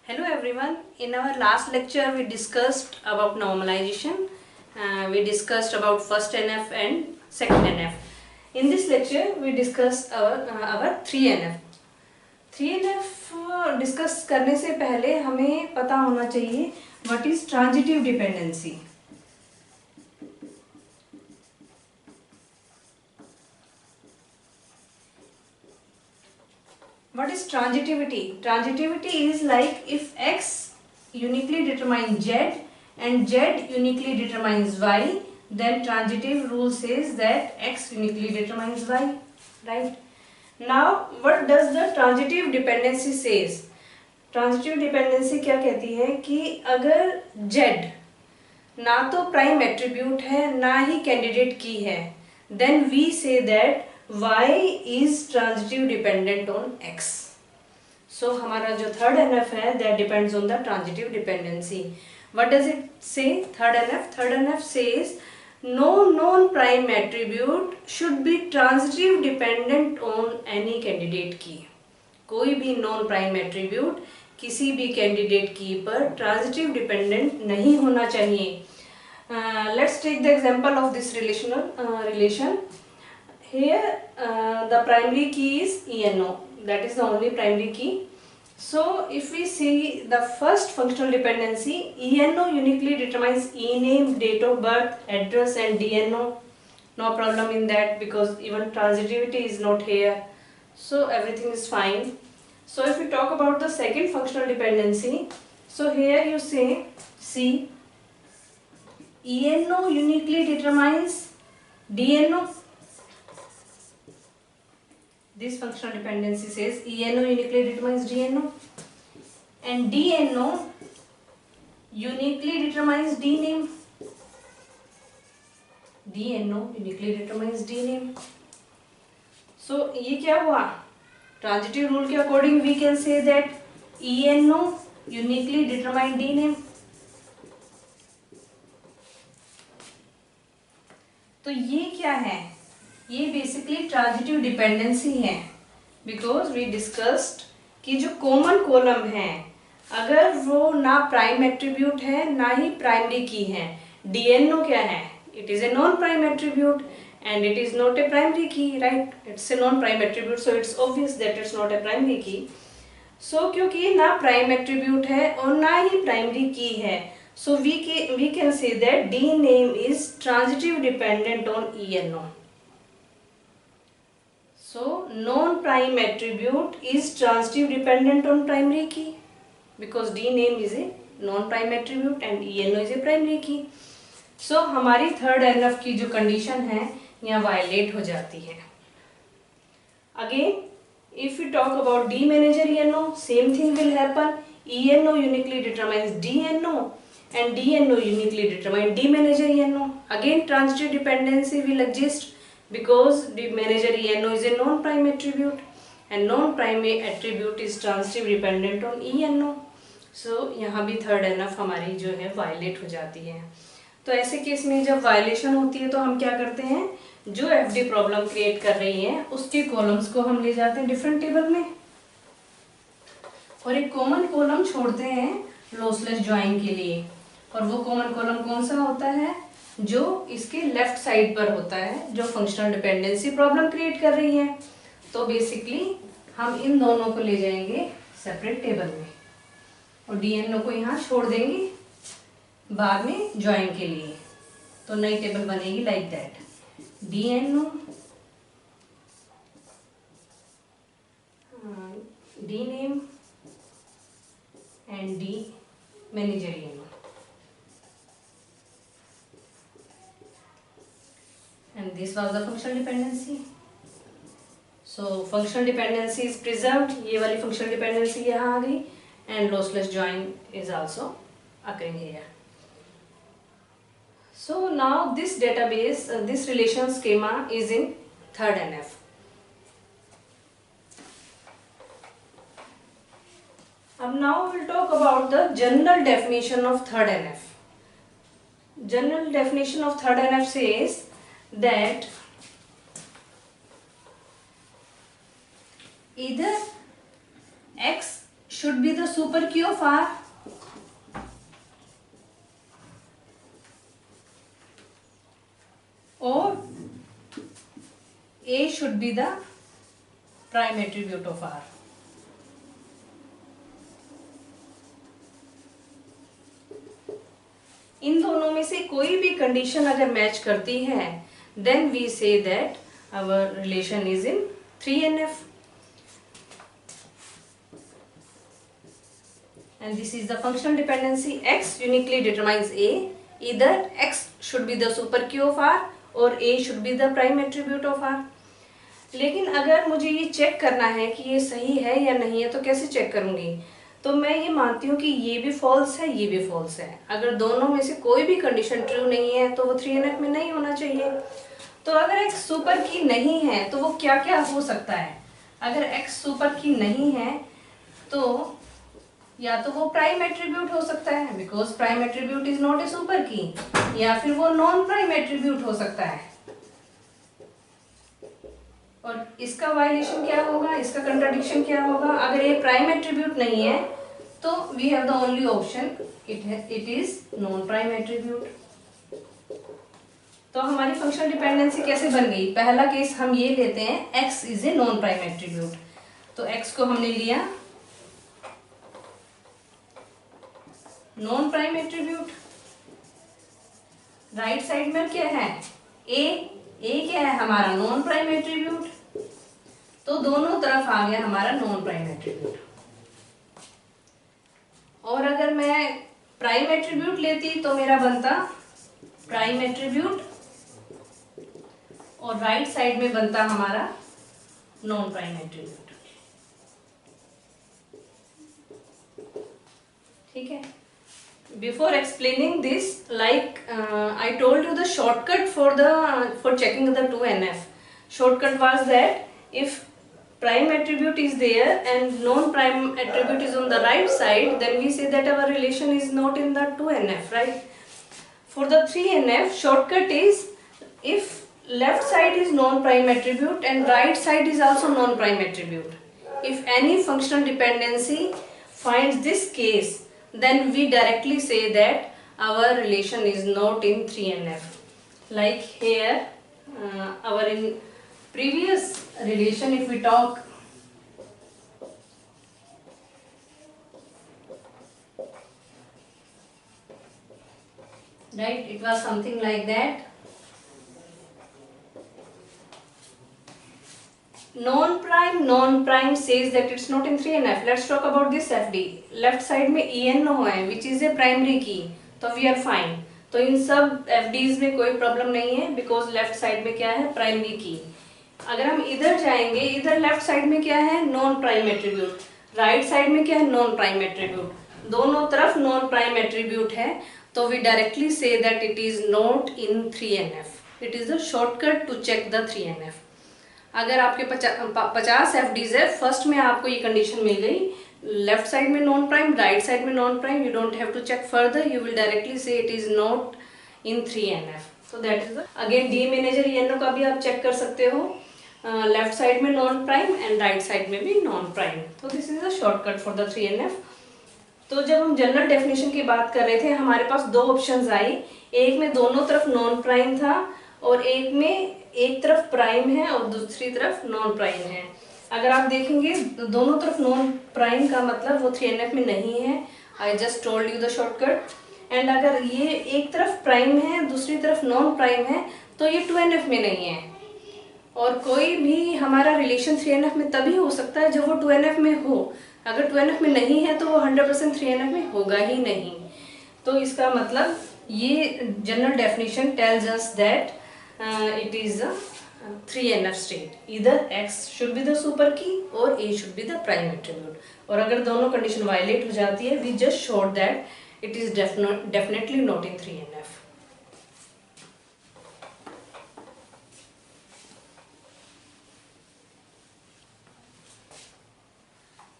Hello everyone. In our last lecture we discussed about normalization. We discussed about first NF and second NF. In this lecture we discussed our 3NF. 3NF discuss करने से पहले हमें पता होना चाहिए what is transitive dependency. What is transitivity? Transitivity is like if X uniquely determines Z and Z uniquely determines Y, then transitive rule says that X uniquely determines Y, right? Now, what does the transitive dependency says? Transitive dependency क्या कहती है कि अगर Z ना तो prime attribute है ना ही candidate की है, then we say that y is transitive dependent on x. So हमारा जो थर्ड NF है that depends on the transitive dependency. What does it say? Third NF says no known prime attribute should be transitive dependent on any candidate key. कोई भी non prime attribute किसी भी candidate की पर transitive dependent नहीं होना चाहिए. Let's take the example of this relation. Here the primary key is ENO, that is the only primary key. So if we see the first functional dependency, ENO uniquely determines ename, date of birth, address and DNO. No problem in that because even transitivity is not here, so everything is fine. So if we talk about the second functional dependency, so here you say see ENO uniquely determines DNO. This functional dependency says ENO uniquely determines DNO and DNO uniquely determines DNAME. DNO uniquely determines DNAME. So ये क्या हुआ? Transitive rule के according we can say that ENO uniquely determines DNAME. तो ये क्या है? ये basically transitive dependency है बिकॉज वी डिस्कस्ड कि जो कॉमन कॉलम है अगर वो ना प्राइम एट्रीब्यूट है ना ही प्राइमरी की है, डीएनओ क्या है? It is a non prime attribute and it is not a primary key, right? It's a non prime attribute, so it's obvious that it's not a primary key. So क्योंकि ना prime attribute है और ना ही primary की है, so we can say that DNAME is transitive dependent on ENO. So non-prime attribute is transitive dependent on primary key because DNAME is a non-prime attribute and ENO is a primary key. So हमारी third NF की जो condition है यहाँ violet हो जाती है. Again, if we talk about D manager ENO, same thing will happen. ENO uniquely determines DNO and DNO uniquely determine D manager ENO. Again transitive dependency will exist because D manager ENO is a non-prime attribute and non-prime attribute is transitive dependent on ENO. So यहाँ भी third NF हमारी जो है violet हो जाती है. तो ऐसे केस में जब वायलेशन होती है तो हम क्या करते हैं, जो FD प्रॉब्लम क्रिएट कर रही है उसके कॉलम्स को हम ले जाते हैं डिफरेंट टेबल में और एक कॉमन कॉलम छोड़ते हैं लॉसलेस ज्वाइन के लिए. और वो कॉमन कॉलम कौन सा होता है? जो इसके लेफ्ट साइड पर होता है जो फंक्शनल डिपेंडेंसी प्रॉब्लम क्रिएट कर रही है. तो बेसिकली हम इन दोनों को ले जाएंगे सेपरेट टेबल में और डीएनओ को यहाँ छोड़ देंगे बाद में ज्वाइन के लिए. तो नई टेबल बनेगी like that, DNO dname and D manager ENO. And this was the functional dependency. So functional dependency is preserved. ये वाली functional dependency यहाँ आ गई and lossless join is also occurring here. So now this database, this relation schema is in third NF. Now we will talk about the general definition of third NF. General definition of third NF says that either X should be the super key of R, or A should be the prime attribute of R. इन दोनों में से कोई भी condition अगर match करती है, then we say that our relation is in 3NF. And this is the functional dependency. X uniquely determines A. Either X should be the super key of R or A should be the prime attribute of R. लेकिन अगर मुझे ये check करना है कि ये सही है या नहीं है, तो कैसे चेक करूंगी? तो मैं ये मानती हूँ कि ये भी फॉल्स है, ये भी फॉल्स है. अगर दोनों में से कोई भी कंडीशन ट्रू नहीं है तो वो 3NF में नहीं होना चाहिए. तो अगर X सुपर की नहीं है तो वो क्या क्या हो सकता है? अगर X सुपर की नहीं है तो या तो वो प्राइम एट्रीब्यूट हो सकता है, because prime attribute is not A super की, या फिर वो नॉन प्राइम एट्रीब्यूट हो सकता है. और इसका वायलेशन क्या होगा, इसका कंट्राडिक्शन क्या होगा? अगर ये प्राइम एट्रीब्यूट नहीं है तो we have the only option it is non prime attribute. तो हमारी फंक्शनल डिपेंडेंसी कैसे बन गई? पहला केस हम ये लेते हैं, x is a non prime attribute. तो x को हमने लिया non prime attribute. Right side में क्या है? ए क्या है हमारा? Non prime attribute. तो दोनों तरफ आ गया हमारा नॉन प्राइम एट्रीब्यूट. और अगर मैं प्राइम एट्रीब्यूट लेती तो मेरा बनता प्राइम एट्रीब्यूट, और राइट साइड में बनता हमारा नॉन प्राइम एट्रीब्यूट. ठीक है. Before explaining this, like I told you, the shortcut for checking the 2NF shortcut was that if prime attribute is there and non-prime attribute is on the right side, then we say that our relation is not in the 2NF, right? For the 3NF, shortcut is if left side is non-prime attribute and right side is also non-prime attribute. If any functional dependency finds this case, then we directly say that our relation is not in 3NF. Like here, our in previous relation, if we talk, right, it was something like that. Non-prime says that it's not in 3NF. Let's talk about this FD. Left side में EN है, which is a primary key, तो we are fine. तो इन सब FDs में कोई problem नहीं है, because left side में क्या है? प्राइमरी की. अगर हम इधर जाएंगे, इधर लेफ्ट साइड में क्या है? Non prime attribute. Right side में क्या है? Non prime attribute. दोनों तरफ नॉन प्राइम एट्रीब्यूट है, तो we directly say that it is not in 3NF. It is the shortcut to check the 3NF. अगर आपके 50 FDs है, फर्स्ट में आपको ये कंडीशन मिल गई, लेफ्ट साइड में नॉन प्राइम, राइट साइड में non prime, you don't have to check further, you will directly say it is not in 3NF. So that is the again D manager ENO का भी आप चेक कर सकते हो, left side में non prime and right side में भी नॉन प्राइम. तो this is the shortcut for the 3NF. तो जब हम जनरल डेफिनेशन की बात कर रहे थे, हमारे पास दो ऑप्शंस आई. एक में दोनों तरफ नॉन प्राइम था और एक में एक तरफ प्राइम है और दूसरी तरफ नॉन प्राइम है. अगर आप देखेंगे दोनों तरफ नॉन प्राइम का मतलब वो 3NF में नहीं है. I just told you the shortcut. And अगर ये एक तरफ प्राइम है दूसरी तरफ नॉन प्राइम है तो ये 2NF में नहीं है. और कोई भी हमारा रिलेशन 3NF में तभी हो सकता है जब वो 2NF में हो. अगर 2NF में नहीं है तो वो 100% 3NF में होगा ही नहीं. तो इसका मतलब ये general definition tells us that it is a 3NF state. Either X should be the super key or A should be the prime attribute. और अगर दोनों कंडीशन वायलेट हो जाती है, we just showed that it is definitely not in 3NF.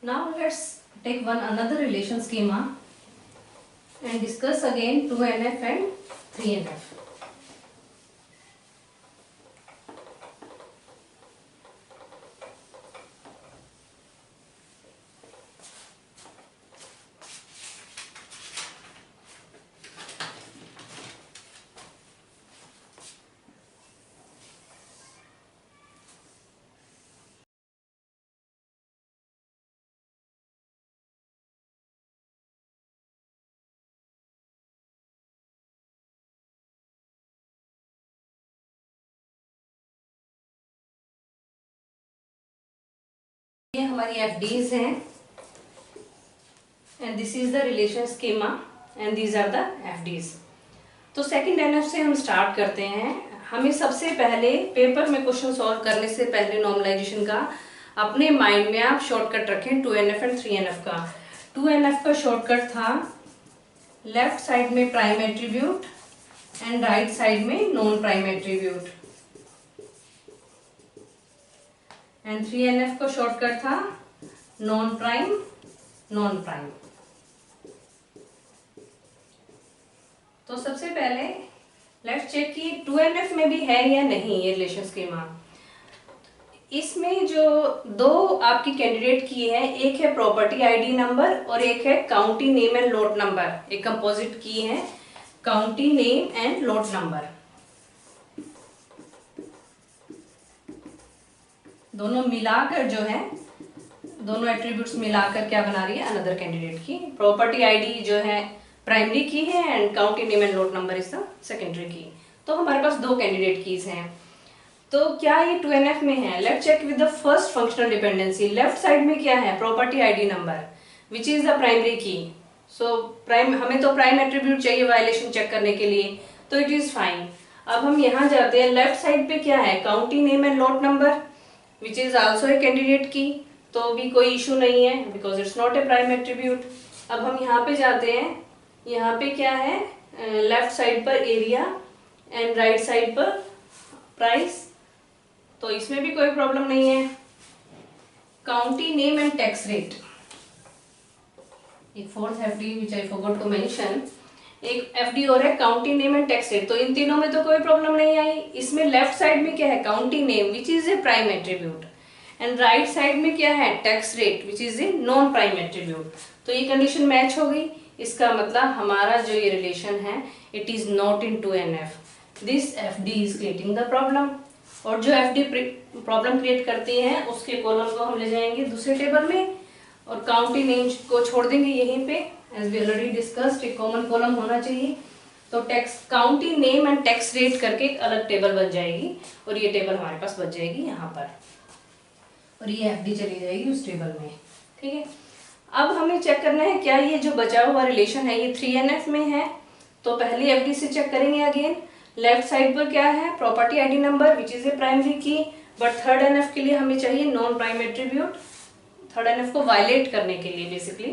Now let's take another relation schema and discuss again 2NF and 3NF. ये हमारी FDs हैं and this is the relation schema and these are the FDs. तो second NF से हम start करते हैं। हमें सबसे पहले पेपर में क्वेश्चन सॉल्व करने से पहले नॉर्मलाइजेशन का अपने माइंड में आप शॉर्टकट रखें 2NF एंड 3NF का। 2NF का शॉर्टकट था लेफ्ट साइड में prime attribute and right side में non prime attribute, and 3NF का शॉर्टकट था नॉन प्राइम नॉन प्राइम। तो सबसे पहले लेट्स चेक कि 2NF में भी है या नहीं ये रिलेशन स्कीमा। इसमें जो दो आपकी कैंडिडेट की है, एक है प्रॉपर्टी आईडी नंबर और एक है county name and lot number. एक कंपोजिट की है county name and lot number. दोनों मिलाकर जो है, दोनों एट्रीब्यूट्स मिलाकर क्या बना रही है, अनदर कैंडिडेट की। प्रॉपर्टी आईडी जो है प्राइमरी की है and county name and lot number is the secondary की। तो हमारे पास दो कैंडिडेट कीज हैं। तो क्या ये 2NF में है? Let's check with the first functional dependency. Left side में क्या है? Property ID number which is the primary key. So prime, हमें तो प्राइम एट्रीब्यूट चाहिए वायलेशन चेक करने के लिए, तो इट इज फाइन। अब हम यहाँ जाते हैं, लेफ्ट साइड पे क्या है? County name and lot number which is also a candidate की, तो भी कोई इशू नहीं है because it's not A prime attribute. अब हम यहाँ पे जाते हैं, यहाँ पे क्या है? लेफ्ट साइड पर एरिया एंड राइट साइड पर प्राइस, तो इसमें भी कोई प्रॉब्लम नहीं है। County name and tax rate, एक fourth FD which I forgot to mention, एक एफडी और है county name and tax rate. तो इन तीनों में तो कोई प्रॉब्लम नहीं आई। इसमें लेफ्ट साइड में क्या है? County name which is a prime attribute and right side में क्या है? Tax rate which is a non prime attribute. तो ये कंडीशन मैच हो गई। इसका मतलब हमारा जो ये रिलेशन है it is not in 2NF। This FD is creating the problem. और जो एफडी प्रॉब्लम क्रिएट करती है उसके कॉलम को हम ले जाएंगे दूसरे टेबल में और काउंटी नेम को छोड़ देंगे यहीं पे। एज वी ऑलरेडी डिस्कस्ड, एक कॉमन कॉलम होना चाहिए। तो tax county name and tax rate करके एक अलग टेबल बन जाएगी और ये टेबल हमारे पास बच जाएगी यहाँ पर, और ये एफडी चली जाएगी उस टेबल में। ठीक है, अब हमें चेक करना है क्या ये जो बचा हुआ रिलेशन है ये 3NF में है। तो पहली एफडी से चेक करेंगे अगेन। लेफ्ट साइड पर क्या है? Property ID number which is a primary की, बट थर्ड NF के लिए हमें चाहिए non prime attribute, third NF को वायलेट करने के लिए बेसिकली।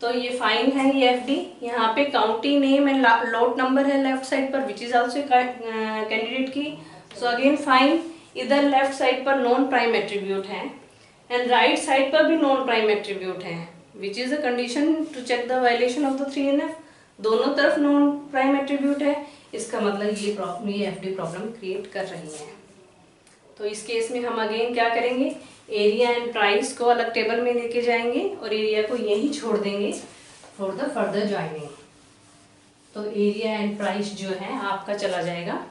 तो ये फाइन है ये एफडी। यहाँ पे county name and lot number है लेफ्ट साइड पर which is also candidate key, so again fine. इधर लेफ्ट साइड पर नॉन प्राइम एट्रीब्यूट है एंड राइट साइड पर भी नॉन प्राइम एट्रीब्यूट है which is a condition to check the violation of the 3NF। दोनों तरफ non prime attribute है, इसका मतलब ये एफडी प्रॉब्लम क्रिएट कर रही है। तो इस केस में हम अगेन क्या करेंगे? एरिया एंड प्राइस को अलग टेबल में लेके जाएंगे और एरिया को यहीं छोड़ देंगे फॉर द फर्दर ज्वाइनिंग। तो एरिया एंड प्राइस जो है आपका चला जाएगा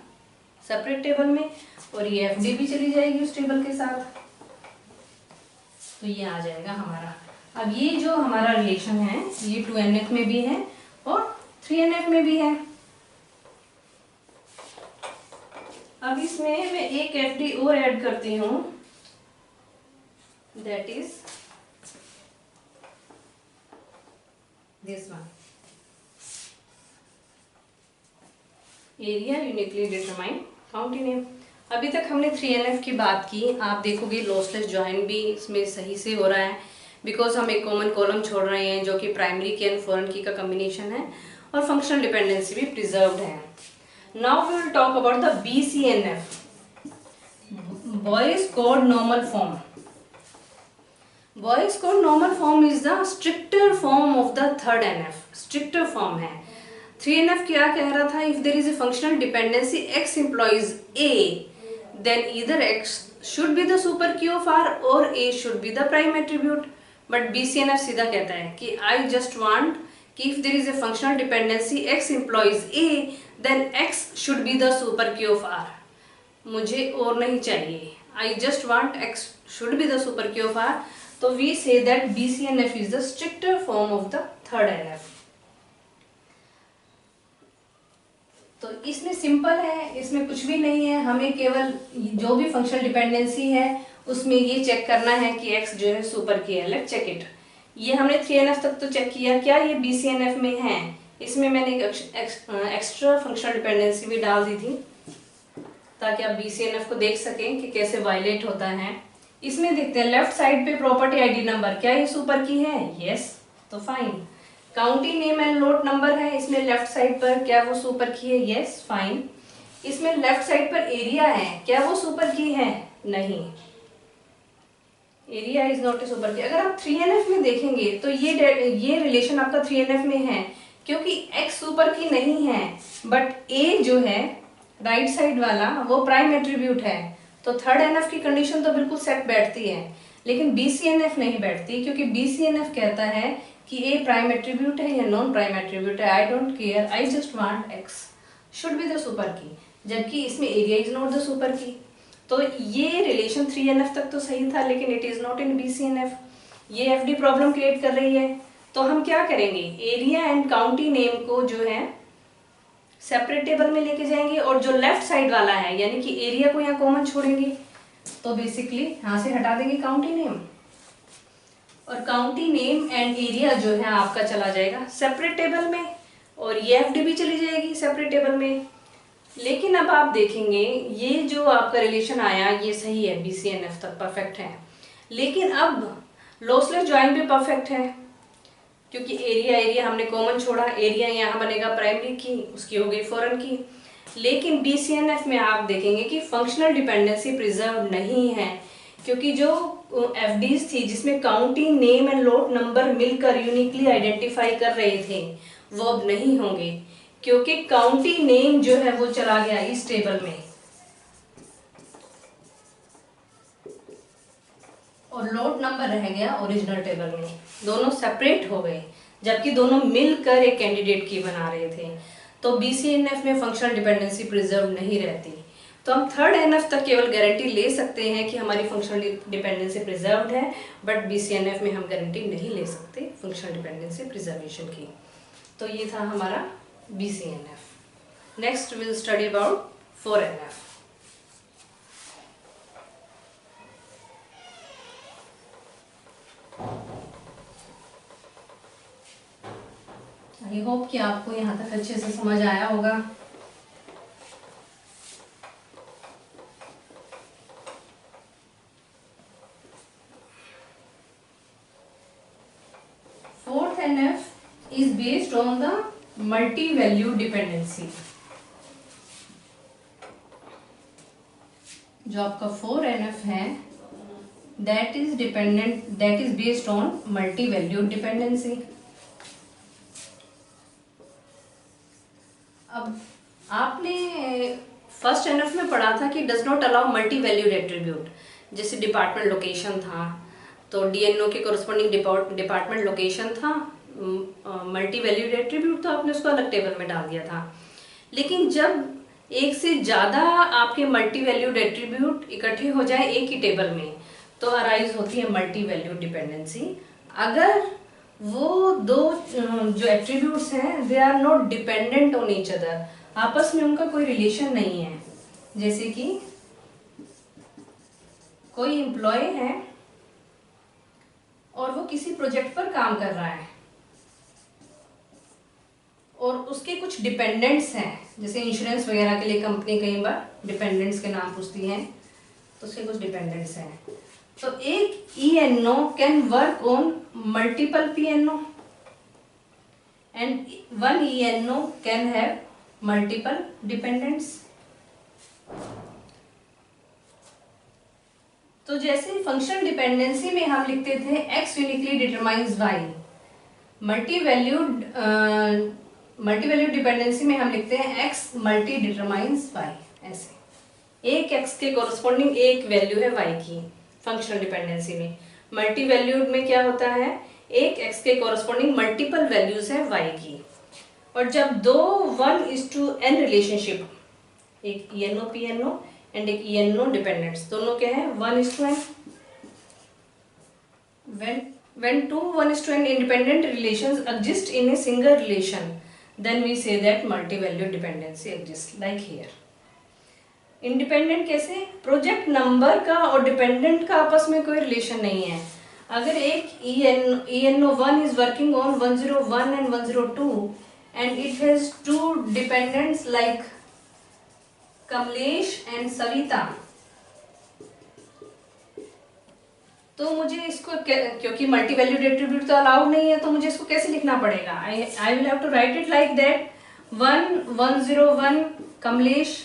सेपरेट टेबल में और ये एफडी भी चली जाएगी उस टेबल के साथ। तो ये आ जाएगा हमारा। अब ये जो हमारा रिलेशन है ये 2NF में भी है और 3NF में भी है। अब इसमें मैं एक एफडी और ऐड करती हूँ, that is this one, area uniquely determine county name. अभी तक हमने 3NF की बात की। आप देखोगे लॉसलेस ज्वाइन भी इसमें सही से हो रहा है बिकॉज हम एक कॉमन कॉलम छोड़ रहे हैं जो कि प्राइमरी की एंड फॉरेन की का कम्बिनेशन है और फंक्शनल डिपेंडेंसी भी प्रिजर्व्ड है। Now we will talk about the BCNF, Boyce Codd normal form. Boyce Codd normal form is the stricter form of the third NF, stricter form है। 3NF क्या कह रहा था? If there is a functional dependency X implies A, then either X should be the super key of R or A should be the prime attribute. But BCNF सीधा कहता है कि I just want कि if there is a functional dependency X implies A, then X should be the super key of R. मुझे और नहीं चाहिए, I just want X should be the super key of R. तो we say that BCNF is the stricter form of the third NF. तो इसमें simple है, इसमें कुछ भी नहीं है। हमें केवल जो भी फंक्शनल डिपेंडेंसी है उसमें ये चेक करना है कि x जो है सुपर की है। Let's check it. ये हमने 3NF तक तो चेक किया, क्या ये BCNF में है? इसमें मैंने एक एक्स्ट्रा फंक्शनल डिपेंडेंसी भी डाल दी थी ताकि आप BCNF को देख सकें कि कैसे वायलेट होता है। इसमें देखते हैं लेफ्ट साइड पे प्रॉपर्टी आईडी नंबर, क्या ये सुपर की है? यस, तो fine. County name and lot number है इसमें लेफ्ट साइड पर, क्या वो सुपर की है? Yes, fine. इसमें लेफ्ट साइड पर एरिया है, क्या वो सुपर की है? नहीं, area is not A super की। अगर आप 3NF में देखेंगे तो ये रिलेशन आपका 3NF में है क्योंकि x सुपर की नहीं है, बट a जो है राइट साइड वाला वो प्राइम एट्रीब्यूट है, तो थर्ड NF की कंडीशन तो बिल्कुल सेट बैठती है, लेकिन BCNF नहीं बैठती क्योंकि BCNF कहता है कि a प्राइम एट्रीब्यूट है या नॉन प्राइम एट्रीब्यूट है, I don't care, I just want x should be the super की, जबकि इसमें area is not the super की। तो ये रिलेशन 3NF तक तो सही था, लेकिन it is not in BCNF। ये FD प्रॉब्लम क्रिएट कर रही है, तो हम क्या करेंगे, एरिया एंड काउंटी नेम को जो है सेपरेट टेबल में लेके जाएंगे और जो लेफ्ट साइड वाला है यानी कि एरिया को यहाँ कॉमन छोड़ेंगे, तो बेसिकली यहाँ से हटा देंगे काउंटी नेम, और काउंटी नेम एंड एरिया जो है आपका चला जाएगा सेपरेट टेबल में, और ये FD भी चली जाएगी सेपरेट टेबल में। लेकिन अब आप देखेंगे ये जो आपका रिलेशन आया ये सही है, BCNF तक परफेक्ट है, लेकिन अब लॉसलेस ज्वाइन भी परफेक्ट है क्योंकि एरिया हमने कॉमन छोड़ा, एरिया यहाँ बनेगा प्राइमरी की, उसकी हो गई फॉरेन की। लेकिन BCNF में आप देखेंगे कि फंक्शनल डिपेंडेंसी प्रिजर्व नहीं है क्योंकि जो FDs थी जिसमें county name and lot number मिलकर यूनिकली आइडेंटिफाई कर रहे थे वो अब नहीं होंगे क्योंकि काउंटी नेम जो है वो चला गया इस टेबल में और लोट नंबर रह गया ओरिजिनल टेबल में, दोनों सेपरेट हो गए जबकि दोनों मिलकर एक कैंडिडेट की बना रहे थे। तो BCNF में फंक्शनल डिपेंडेंसी प्रिजर्व नहीं रहती, तो हम थर्ड NF तक केवल गारंटी ले सकते हैं कि हमारी फंक्शनल डिपेंडेंसी प्रिजर्व्ड है, बट BCNF में हम गारंटी नहीं ले सकते फंक्शनल डिपेंडेंसी प्रिजर्वेशन की। तो ये था हमारा BCNF. Next we'll study about 4NF. I hope कि आपको यहाँ तक अच्छे से समझ आया होगा। Fourth NF is based on the multi-value dependency. जो आपका 4NF है that is based on multi-value dependency. अब आपने फर्स्ट NF में पढ़ा था कि does not allow multi valued attribute, जैसे डिपार्टमेंट लोकेशन था तो DNO के कोरस्पॉन्डिंग डिपार्टमेंट लोकेशन था, मल्टी वैल्यूड एट्रीब्यूट तो आपने उसको अलग टेबल में डाल दिया था। लेकिन जब एक से ज़्यादा आपके मल्टी वैल्यूड एट्रीब्यूट इकट्ठे हो जाए एक ही टेबल में तो अराइज होती है मल्टी वैल्यूड डिपेंडेंसी। अगर वो दो जो एट्रीब्यूट्स हैं they are not dependent on each other, आपस में उनका कोई रिलेशन नहीं है, जैसे कि कोई एम्प्लॉय है और वो किसी प्रोजेक्ट पर काम कर रहा है और उसके कुछ डिपेंडेंट्स हैं, जैसे इंश्योरेंस वगैरह के लिए कंपनी कई बार डिपेंडेंट्स के नाम पूछती है, तो उसके कुछ डिपेंडेंट्स हैं। तो एक ENO can work on multiple PNO and one ENO can have multiple dependents. तो जैसे फंक्शनल डिपेंडेंसी में हम लिखते थे x uniquely determines y, multi valued dependency में हम लिखते हैं x मल्टी डिटरमाइंस y। ऐसे एक x के कोरस्पॉन्डिंग एक वैल्यू है y की फंक्शनल डिपेंडेंसी में। मल्टी वैल्यूड में क्या होता है, एक x के कोरस्पॉन्डिंग मल्टीपल वैल्यूज है y की, और जब दो 1:n रिलेशनशिप, एक ENO PNO एंड एक ENO डिपेंडेंट्स, दोनों क्या है 1:n, when two 1:n independent relations exist in a single relation then we say that multi-valued dependency exists, like here independent कैसे? प्रोजेक्ट नंबर का और डिपेंडेंट का आपस में कोई रिलेशन नहीं है। अगर एक ENO1 is working on 101 and 102 and it has two dependents like Kamlesh and Savita, तो मुझे इसको क्योंकि मल्टी वैल्यूड एट्रीब्यूट तो अलाउड नहीं है, तो मुझे इसको कैसे लिखना पड़ेगा? I will have to write it like that 101 Kamlesh,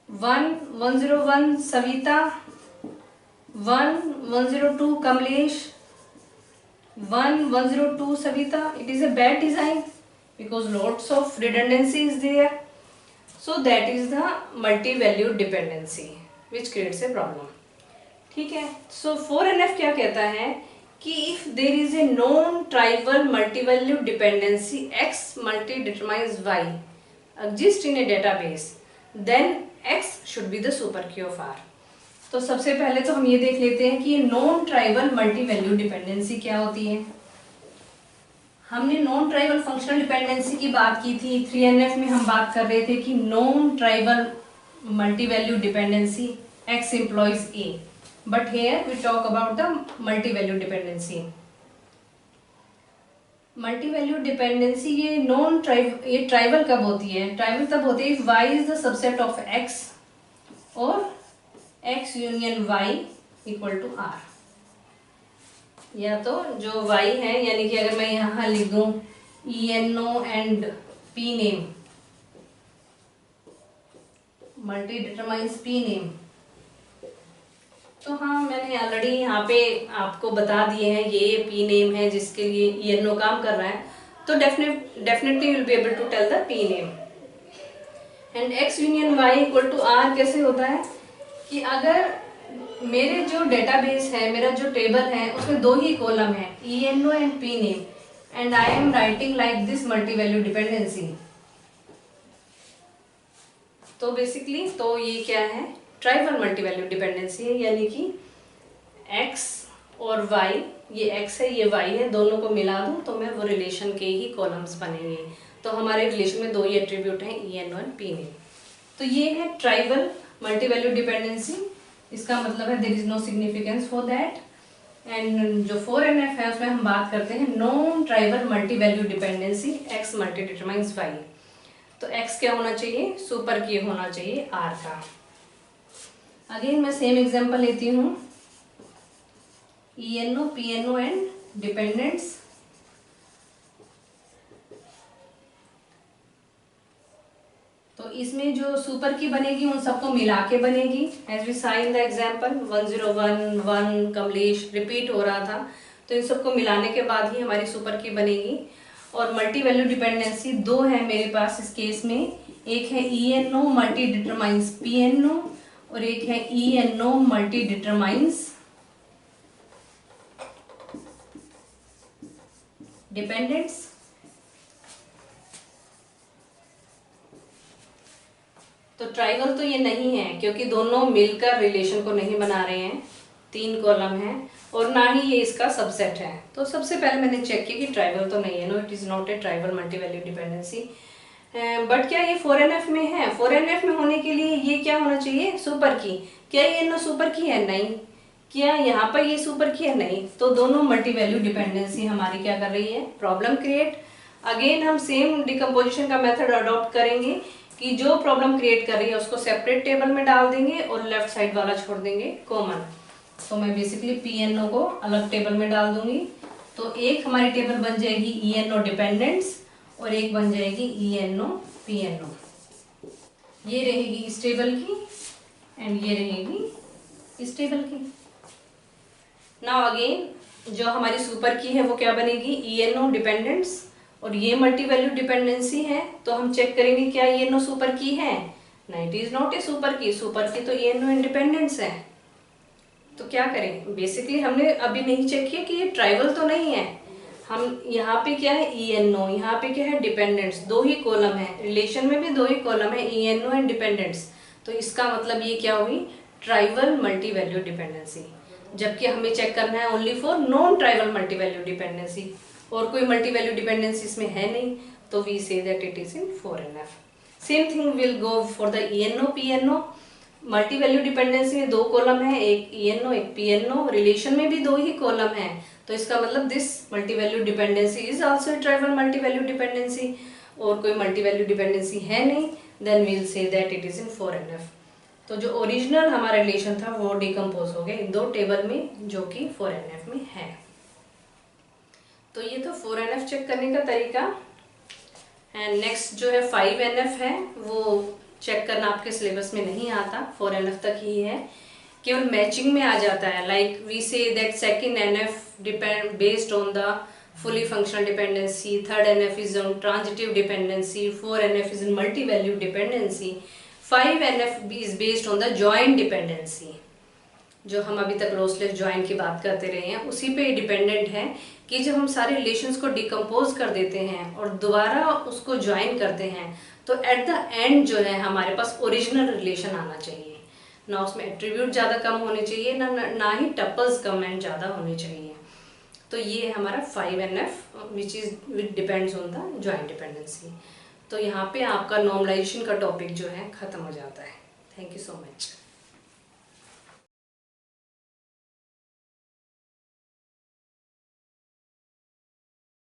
101 Savita, 102 Kamlesh, 102 Savita. It is a bad design because lots of redundancy is there. So that is the multi-valued dependency which creates a problem. ठीक है. So 4NF क्या कहता है कि if there is a non-trivial multi-valued dependency X multi determines Y exists in a database, then X should be the super key of R. तो सबसे पहले तो हम ये देख लेते हैं कि ये non trivial multi value dependency क्या होती है. हमने नॉन ट्राइवल फंक्शनल डिपेंडेंसी की बात की थी. 3NF में हम बात कर रहे थे कि non trivial multi value dependency X implies A, but here we talk about the multi value dependency. Multi value dependency ये ट्राइवल कब होती है? ट्राइवल तब होती है Y is the subset of X और X union Y equal to R. या तो जो Y है, यानी कि अगर मैं यहाँ लिख दूं ENO and P name, multi determines P name, तो हाँ मैंने ऑलरेडी यहाँ पे आपको बता दिए हैं ये P नेम है जिसके लिए ENO काम कर रहा है, तो definitely will be able to tell the P name. And X union Y equal to R कैसे होता है कि अगर मेरे जो डेटाबेस है, मेरा जो टेबल है, उसमें दो ही कॉलम है ENO and P name, and I am writing like this multi value dependency. तो बेसिकली तो ये क्या है? ट्राइवल मल्टी वैल्यू डिपेंडेंसी है, यानी कि X और Y, ये X है ये Y है, दोनों को मिला दूं तो मैं वो रिलेशन के ही कॉलम्स बनेंगे. तो हमारे रिलेशन में दो ही एट्रीब्यूट हैं ENO एंड P नेम. तो ये है ट्राइवल मल्टी वैल्यू डिपेंडेंसी. इसका मतलब है there is no significance for that. And जो 4NF है उसमें हम बात करते हैं non trivial multi value dependency X multi determines Y. तो X क्या होना चाहिए? सुपर की होना चाहिए R का. अगेन मैं सेम एग्जांपल लेती हूँ. ENO PNO and dependents. तो इसमें जो सुपर की बनेगी उन सबको मिला के बनेगी. As we saw in the example 101 1 Kamlesh repeat हो रहा था, तो इन सबको मिलाने के बाद ही हमारी सुपर की बनेगी. और मल्टी वैल्यू डिपेंडेंसी दो है मेरे पास इस केस में. एक है ENO मल्टी डिटरमाइंस PNO और एक है ENO मल्टी डिटरमाइंस डिपेंडेंट्स. तो ट्राइवल तो ये नहीं है क्योंकि दोनों मिलकर रिलेशन को नहीं बना रहे हैं. तीन कॉलम है और ना ही ये इसका सबसेट है. तो सबसे पहले मैंने चेक किया कि ट्राइवल तो नहीं है. No, it is not a trivial multi value dependency. But क्या ये 4NF में है? 4NF में होने के लिए ये क्या होना चाहिए? सुपर की. क्या ये नो सुपर की है? नहीं. क्या यहाँ पर ये सुपर की है? नहीं. तो दोनों मल्टी वैल्यू डिपेंडेंसी हमारी क्या कर रही है? Problem create. अगेन हम सेम डिकम्पोजिशन का मेथड अडॉप्ट करेंगे कि जो प्रॉब्लम क्रिएट कर रही है उसको सेपरेट टेबल में डाल देंगे और लेफ्ट साइड वाला छोड़ देंगे कॉमन. तो मैं बेसिकली PNO को अलग टेबल में डाल दूंगी. तो एक हमारी टेबल बन जाएगी ENO डिपेंडेंट्स और एक बन जाएगी ENO PNO. ये रहेगी इस टेबल की एंड ये रहेगी इस टेबल की. नाउ अगेन जो हमारी सुपर की है वो क्या बनेगी? ENO dependents. और ये मल्टी वैल्यू डिपेंडेंसी है तो हम चेक करेंगे क्या ENO सुपर की है? नहीं, it is not A super की. सुपर की तो ENO इंडिपेंडेंस है. तो क्या करें? बेसिकली हमने अभी नहीं चेक किया कि ये ट्राइवल तो नहीं है. हम यहाँ पे क्या है? ENO. यहाँ पे क्या है? डिपेंडेंट्स. दो ही कॉलम है, रिलेशन में भी दो ही कॉलम है ENO एंड डिपेंडेंट्स. तो इसका मतलब ये क्या हुई? Trivial multi value dependency. जबकि हमें चेक करना है only for non trivial multi value dependency. और कोई मल्टी वैल्यू डिपेंडेंसी इसमें है नहीं, तो we say that it is in 4NF. Same thing will go for the ENO PNO। Multi value dependency में 2 कॉलम है, एक ENO एक PNO, रिलेशन में भी 2 ही कॉलम है, तो इसका मतलब this multi value dependency is also trivial multi value dependency. और कोई मल्टी वैल्यू डिपेंडेंसी है नहीं, then we'll say that it is in 4NF। तो जो ओरिजिनल हमारा रिलेशन था वो डिकम्पोज हो गया इन 2 टेबल में जो कि 4NF में है। तो ये तो 4NF चेक करने का तरीका। एंड नेक्स्ट जो है 5NF है, वो चेक करना आपके सिलेबस में नहीं आता, 4NF तक ही है, केवल मैचिंग में आ जाता है। Like we say that second NF depend based on the fully functional dependency, third NF is on transitive dependency, 4NF is in multi-value dependency, 5NF is based on the joint dependency। जो हम अभी तक lossless join की बात करते रहे हैं उसी पे डिपेंडेंट है कि जब हम सारे रिलेशंस को डिकम्पोज कर देते हैं और दोबारा उसको ज्वाइन करते हैं तो एट द एंड जो है हमारे पास ओरिजिनल रिलेशन आना चाहिए, ना उसमें एट्रीब्यूट ज़्यादा कम होने चाहिए, ना ही टपल्स कम एंड ज़्यादा होने चाहिए। तो ये है हमारा 5NF which depends on the joint dependency. तो यहाँ पे आपका नॉर्मलाइजेशन का टॉपिक जो है ख़त्म हो जाता है। Thank you so much.